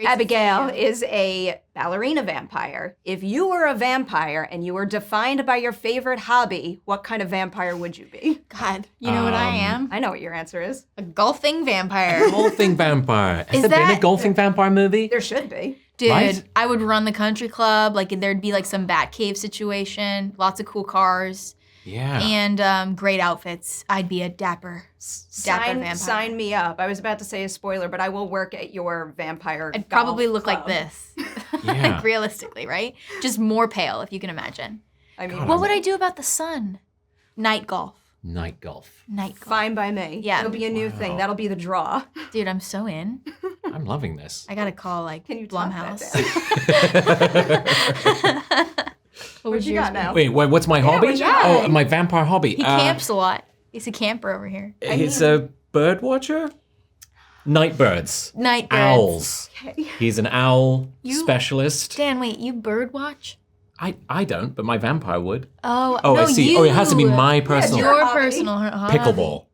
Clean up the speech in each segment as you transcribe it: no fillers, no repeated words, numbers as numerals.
Abigail is a ballerina vampire. If you were a vampire and you were defined by your favorite hobby, what kind of vampire would you be? God, you know what I am? I know what your answer is. A golfing vampire. Golfing vampire. Has there been a golfing vampire movie? There should be. Dude, Right? I would run the country club. Like, there'd be like some Batcave situation, lots of cool cars. Yeah. And great outfits. I'd be a dapper vampire. Sign me up. I was about to say a spoiler, but I will work at your vampire I'd probably golf look club. like this. Yeah. Like, realistically, right? Just more pale, if you can imagine. I mean, God, What would I do about the sun? Night golf. Night golf. Night golf. fine by me. Yeah. It'll be a new thing. That'll be the draw. Dude, I'm so in. I'm loving this. I gotta call, like, Can you talk Blumhouse. that What What you got now? Wait, what's my hobby? what you got? Oh, my vampire hobby. He camps a lot. He's a camper over here. He's a bird watcher? Night birds. Night birds. Owls. Okay. He's an owl You- specialist. Dan, wait, you bird watch? I don't, but my vampire would. Oh, Oh, no, I see. You. Oh, it has to be my personal your Your hobby. personal hobby. pickleball.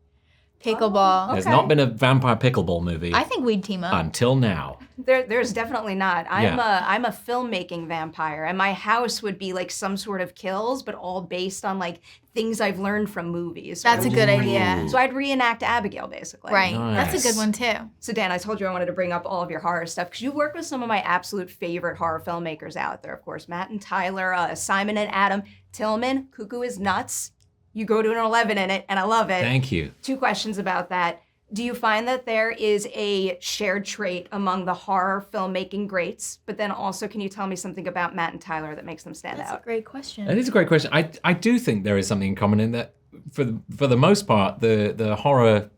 Pickleball. There's Okay. not been a vampire pickleball movie I think we'd team up. until now. There's definitely not. I'm Yeah. I'm a filmmaking vampire, and my house would be like some sort of kills, but all based on like things I've learned from movies. So That's I a would good just idea. So I'd reenact Abigail, basically. Right. That's a Nice. good one, too. So Dan, I told you I wanted to bring up all of your horror stuff because you work with some of my absolute favorite horror filmmakers out there. Of course, Matt and Tyler, Simon and Adam, Tillman, Cuckoo is nuts. You go to an 11 in it, and I love it. Thank you. 2 questions about that. Do you find that there is a shared trait among the horror filmmaking greats? But then also, can you tell me something about Matt and Tyler that makes them stand That's a out? great question. That is a great question. I do think there is something in common in that for the most part, the horror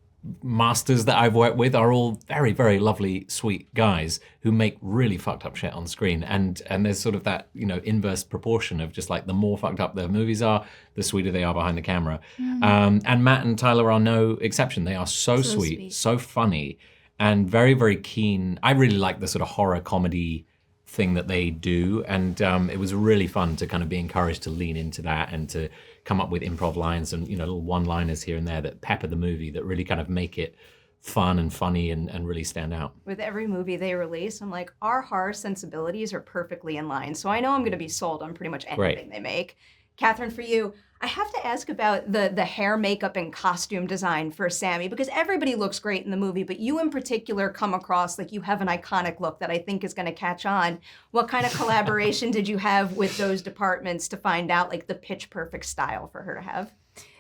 masters that I've worked with are all very, very lovely, sweet guys who make really fucked up shit on screen. And there's sort of that, inverse proportion of just like the more fucked up their movies are, the sweeter they are behind the camera. And Matt and Tyler are no exception. They are so sweet, so funny, and very, very keen. I really like the sort of horror comedy thing that they do. And it was really fun to kind of be encouraged to lean into that and to come up with improv lines and, little one-liners here and there that pepper the movie that really kind of make it fun and funny and really stand out. With every movie they release, I'm like, our horror sensibilities are perfectly in line. So I know I'm going to be sold on pretty much anything they make. Kathryn, for you, I have to ask about the hair, makeup, and costume design for Sammy, because everybody looks great in the movie, but you in particular come across like you have an iconic look that I think is going to catch on. What kind of collaboration did you have with those departments to find out like the pitch perfect style for her to have?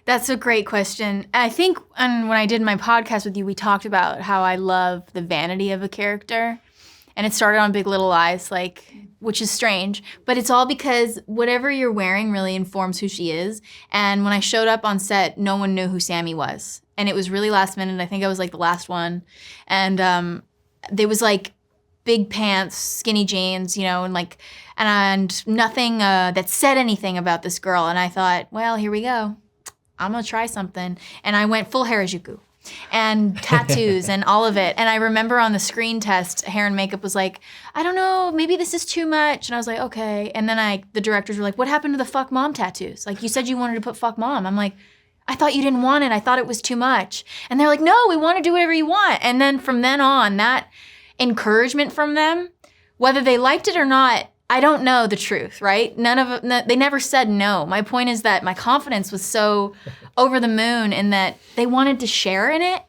That's a great question. I think when I did my podcast with you, we talked about how I love the vanity of a character. And it started on Big Little Lies, which is strange, but it's all because whatever you're wearing really informs who she is. And when I showed up on set, no one knew who Sammy was. And it was really last minute. I think I was like the last one. And there was like big pants, skinny jeans, and nothing that said anything about this girl. And I thought, well, here we go. I'm gonna try something. And I went full Harajuku. And tattoos and all of it. And I remember on the screen test, hair and makeup was like, I don't know, maybe this is too much. And I was like, okay. And then the directors were like, what happened to the fuck mom tattoos? Like, you said you wanted to put fuck mom. I'm like, I thought you didn't want it. I thought it was too much. And they're like, no, we want to do whatever you want. And then from then on, that encouragement from them, whether they liked it or not, I don't know the truth, right? They never said no. My point is that my confidence was so over the moon in that they wanted to share in it,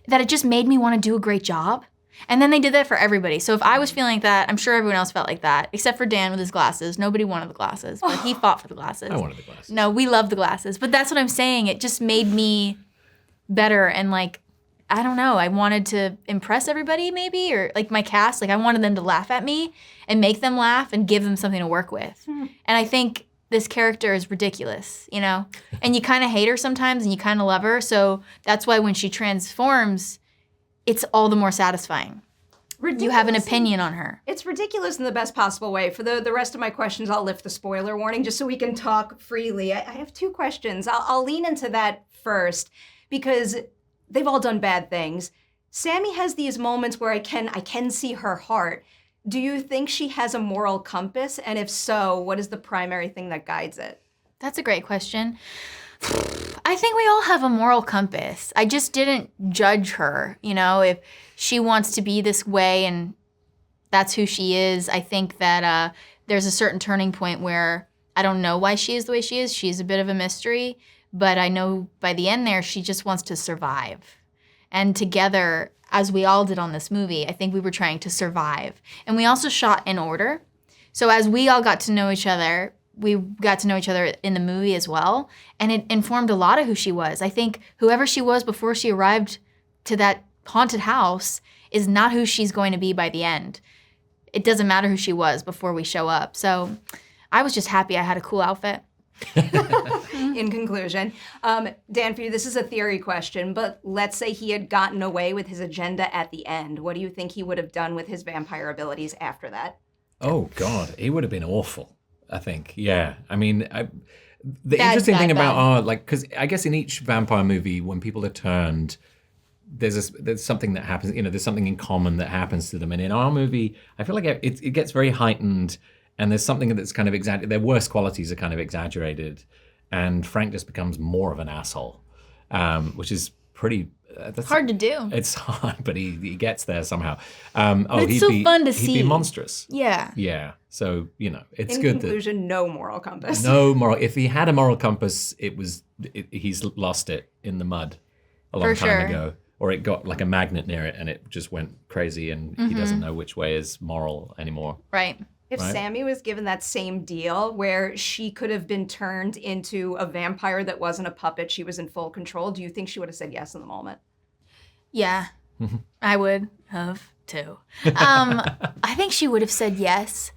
that it just made me want to do a great job. And then they did that for everybody. So if I was feeling like that, I'm sure everyone else felt like that, except for Dan with his glasses. Nobody wanted the glasses, but he fought for the glasses. I wanted the glasses. No, we love the glasses. But that's what I'm saying. It just made me better and I don't know, I wanted to impress everybody maybe, or my cast, I wanted them to laugh at me and make them laugh and give them something to work with. And I think this character is ridiculous, and you kind of hate her sometimes and you kind of love her. So that's why when she transforms, it's all the more satisfying. Ridiculous. You have an opinion on her. It's ridiculous in the best possible way. For the rest of my questions, I'll lift the spoiler warning just so we can talk freely. I have 2 questions. I'll lean into that first because they've all done bad things. Sammy has these moments where I can see her heart. Do you think she has a moral compass? And if so, what is the primary thing that guides it? That's a great question. I think we all have a moral compass. I just didn't judge her, if she wants to be this way and that's who she is. I think that there's a certain turning point where I don't know why she is the way she is. She's a bit of a mystery, but I know by the end there, she just wants to survive. And together, as we all did on this movie, I think we were trying to survive. And we also shot in order. So as we all got to know each other, we got to know each other in the movie as well. And it informed a lot of who she was. I think whoever she was before she arrived to that haunted house is not who she's going to be by the end. It doesn't matter who she was before we show up. So I was just happy I had a cool outfit. In conclusion, Dan, for you, this is a theory question, but let's say he had gotten away with his agenda at the end. What do you think he would have done with his vampire abilities after that? Oh, God, he would have been awful, I think. Yeah. I mean, the interesting thing about because I guess in each vampire movie, when people are turned, there's something that happens, there's something in common that happens to them. And in our movie, I feel like it gets very heightened, and there's something that's kind of exaggerated. Their worst qualities are kind of exaggerated, and Frank just becomes more of an asshole, which is pretty... that's hard to do. It's hard, but he gets there somehow. But it's so fun to see. He'd be monstrous. Yeah. Yeah. So, it's in good. In conclusion, no moral compass. No moral. If he had a moral compass, he's lost it in the mud a long time ago. Or it got like a magnet near it and it just went crazy and he doesn't know which way is moral anymore. Right. If Sammy was given that same deal where she could have been turned into a vampire that wasn't a puppet, she was in full control, do you think she would have said yes in the moment? Yeah, I would have too. I think she would have said yes.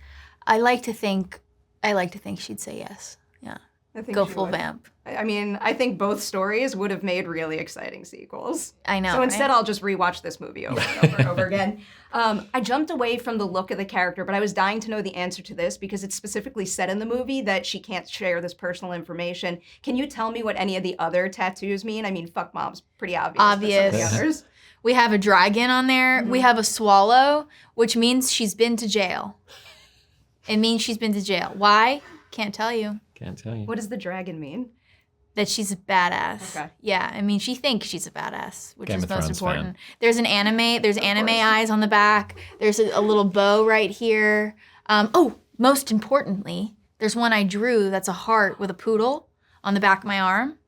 I like to think she'd say yes. Yeah. Go full vamp. I mean, I think both stories would have made really exciting sequels. I know. So instead, I'll just rewatch this movie over and over and over again. I jumped away from the look of the character, but I was dying to know the answer to this because it's specifically said in the movie that she can't share this personal information. Can you tell me what any of the other tattoos mean? I mean, fuck mom's pretty obvious. Obvious. But some of the others. We have a dragon on there. We have a swallow, which means she's been to jail. It means she's been to jail. Why? Can't tell you. Can't tell you. What does the dragon mean? That she's a badass. Okay. Yeah, I mean, she thinks she's a badass, which is most important. Fan. There's an anime. There's anime eyes on the back. There's a little bow right here. Most importantly, there's one I drew that's a heart with a poodle on the back of my arm.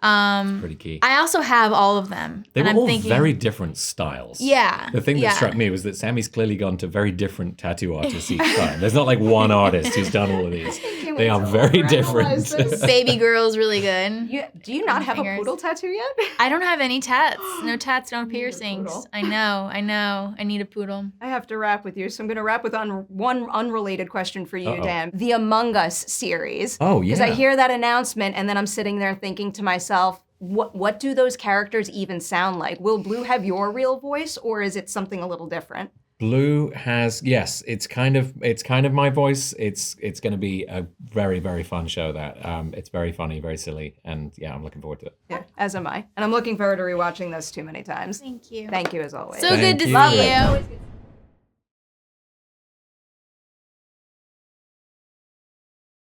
Pretty key. I also have all of them. They were I'm all thinking, very different styles. Yeah. The thing that struck me was that Sammy's clearly gone to very different tattoo artists each time. There's not like one artist who's done all of these. They are very different. Baby girl's really good. Do you not have fingers. a poodle tattoo yet? I don't have any tats. No tats, no piercings. I know. I need a poodle. I have to wrap with you, so I'm going to wrap with one unrelated question for you, Uh-oh. Dan. The Among Us series. Oh, yeah. Because I hear that announcement, and then I'm sitting there thinking to myself, what do those characters even sound like? Will Blue have your real voice, or is it something a little different? Blue has, yes, it's kind of my voice. It's going to be a very, very fun show. That it's very funny, very silly, and yeah, I'm looking forward to it. Yeah, as am I. And I'm looking forward to rewatching this too many times. Thank you. Thank you as always. So good to see you. Always good.